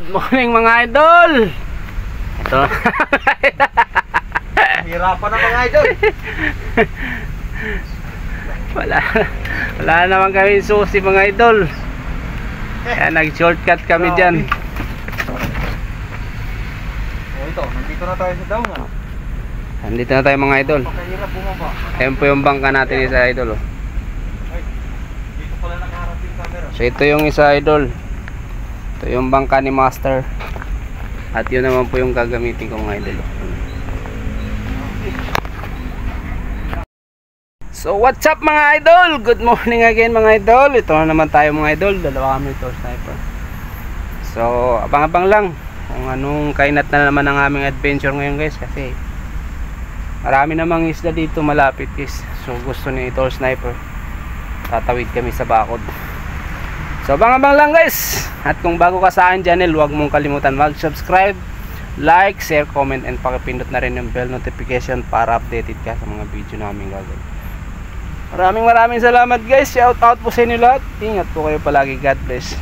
Good morning mga idol. Ito. Hirapan na mga idol. Wala naman kami susi mga idol. Kaya nag-shortcut kami dyan. Ito, nandito na tayo sa daungan. Nandito na tayo mga idol. Pakahirap bumaba. Ayan po yung bangka natin isa idol. Ay, dito pala nakaharap yung camera. So ito yung isa idol. Ito yung bangka ni Master. At yun naman po yung gagamitin ko mga idol. So what's up mga idol? Good morning again mga idol. Ito na naman tayo mga idol. Dalawa kami ito sniper. So abang-abang lang kung anong kainat na naman ang aming adventure ngayon guys. Kasi marami namang isla dito malapit guys. So gusto ni Tol Sniper tatawid kami sa bakod. So abang-abang lang guys. At kung bago ka sa akin channel, huwag mong kalimutan mag-subscribe, like, share, comment, and pakipindot na rin yung bell notification para updated ka sa mga video namin gagawin. Maraming salamat guys. Shout out po sa inyo lahat. Ingat po kayo palagi. God bless.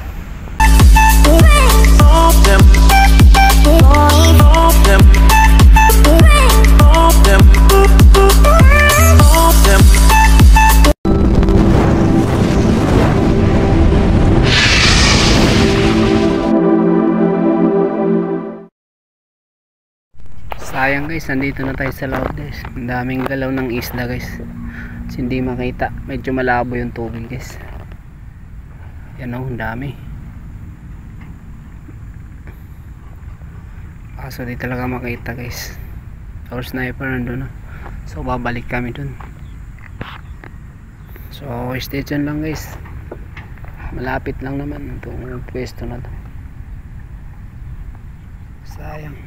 Sayang guys, nandito na tayo sa laut guys. Ang daming galaw ng isla guys. Kasi hindi makita, medyo malabo yung tubig guys. Yan o, ang dami. Kaso di talaga makita guys. Our sniper nandun na. So babalik kami dun. So stay tuned lang guys. Malapit lang naman itong pwesto na to. Sayang.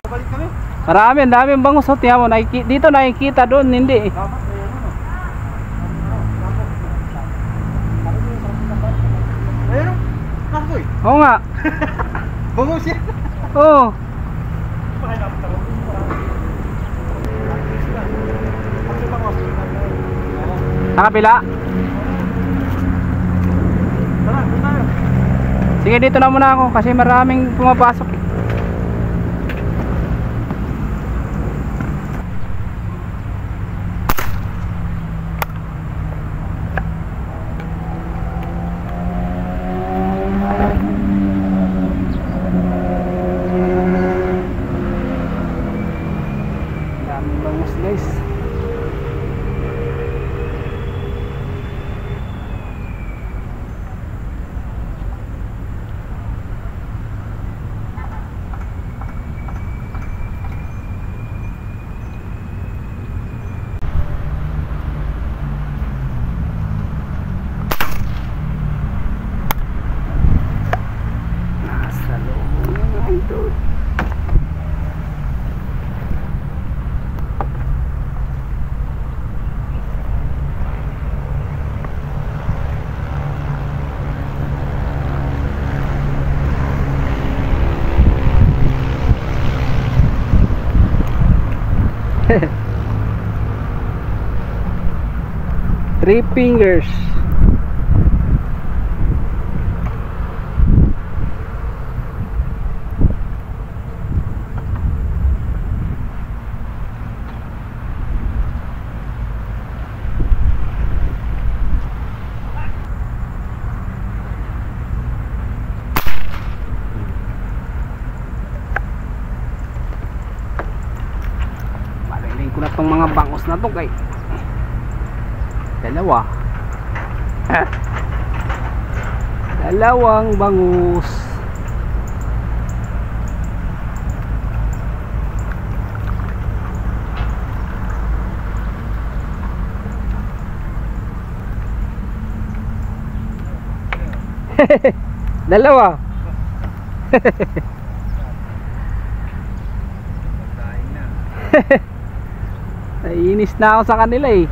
Balik kami. Marami, ang daming bangus. So, tiyan mo, dito nakikita doon, hindi. Ayun o, kakoy. Oo nga. Bangus yan. Oo. Nakapila? Tara, doon tayo. Sige, dito na muna ako kasi maraming pumapasok eh. Daming bangus guys. Nasa loob ng idol. Three fingers. Mariling ko na tong mga bangus na to kay dalawa. Dalawang bangus. Dalawa. Naiinis na ako sa kanila eh.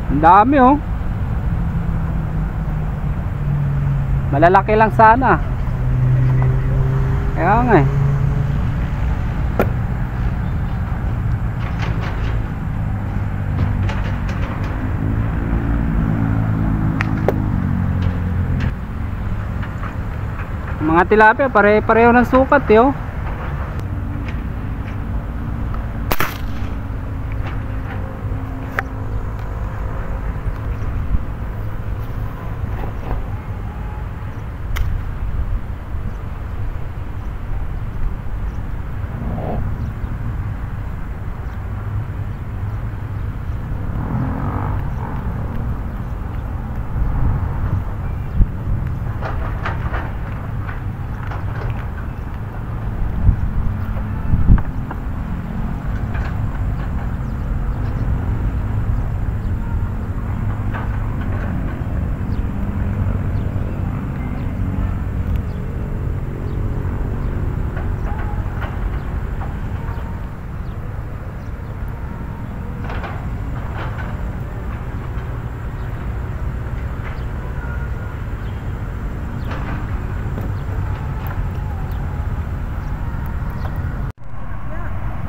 Ang dami oh. Malalaki lang sana. Kaya nga eh. Mga tilapia pare-pareho ng sukat yo.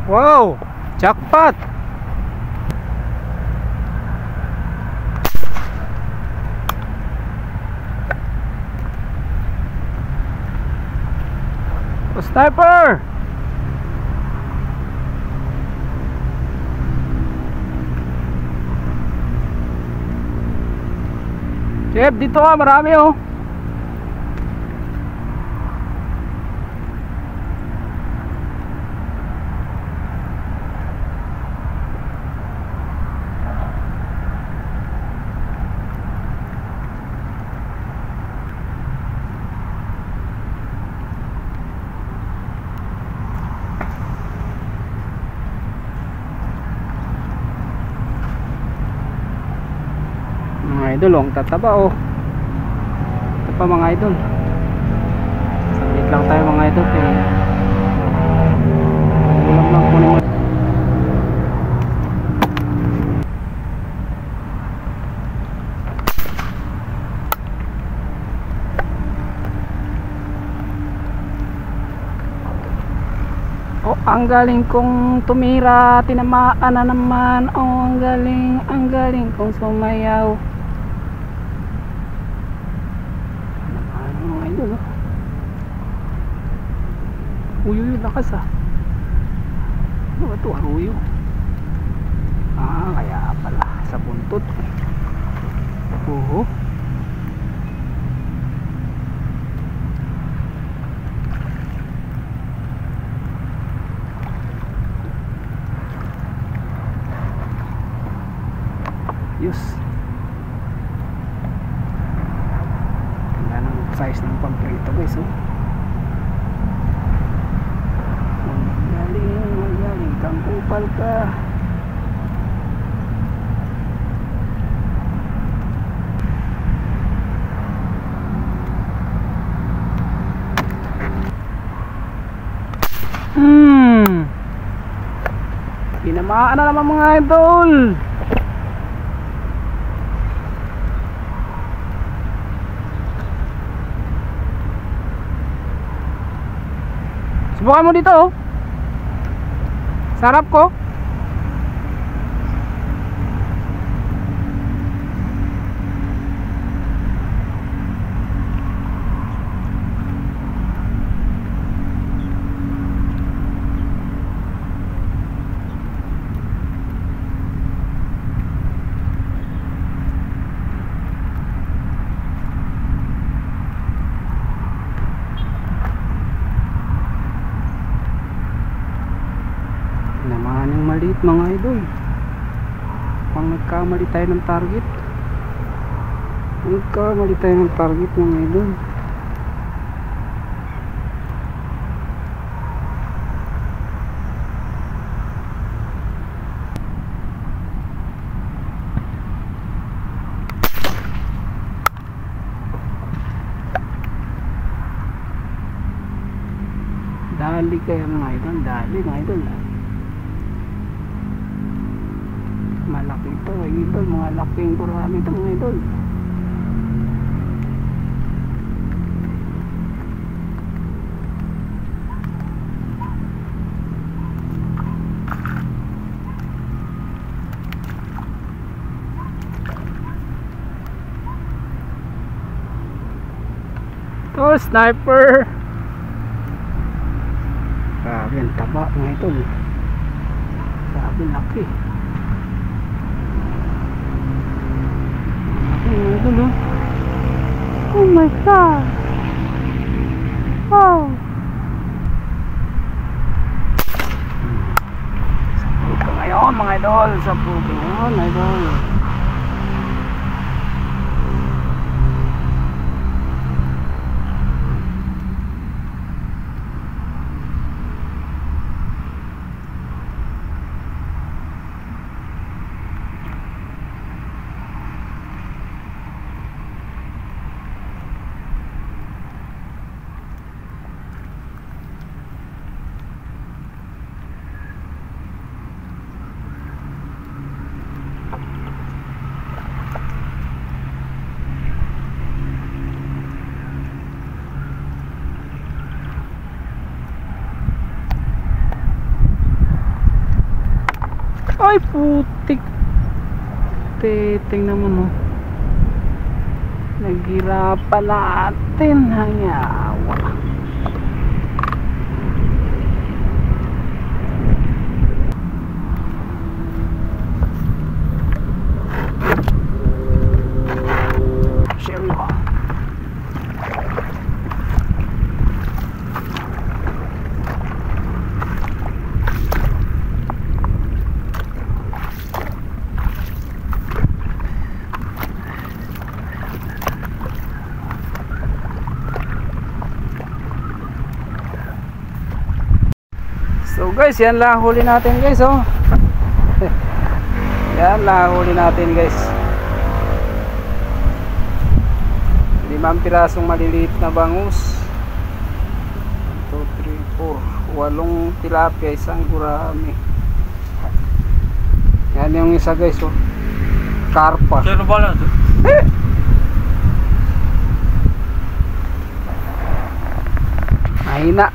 Wow, jackpot. Oh, sniper. Chef, dito ka, marami oh. Mga idol, ang tataba oh. Ito pa mga idol. Saglit lang tayo mga idol. Ulam lang po naman. Oh, ang galing kong tumira, tinamaan na naman. Oh, ang galing kong sumayaw. Ano mga idol oh. Uyo, lakas ah. Ano ba ito? Aruyo. Ah, kaya pala sa buntot. Oo. Yus. Ganda ng size ng pamprito guys oh. Magaling kang kupal ka. Tinamaan na naman mga idol. Subukan mo dito oh. Sarap ko. Naman yung maliit mga idol. Pang nagkamali tayo ng target. Nagkamali tayo ng target mga idol. Dali kaya mga idol. Dali mga idol. Malaki ito idol, mga laking kurami ito mga idol. Ito, sniper. Grabe ang taba mga idol. Grabe laki. Mga idol oh. Oh my god. Wow. Sa puto ngayon mga idol. Sa puto ngayon idol. Ay putik. Tingnan mo no. Naghirapan natin hanyawa. Seryo. So guys, yan lang huli natin guys oh. Yan lang huli natin guys. 5 pirasong maliliit na bangus. 1, 2, 3, 4 8 tilapia, isang gurami. Yan yung isa guys oh. Karpa. Sino ba lang? Mahina.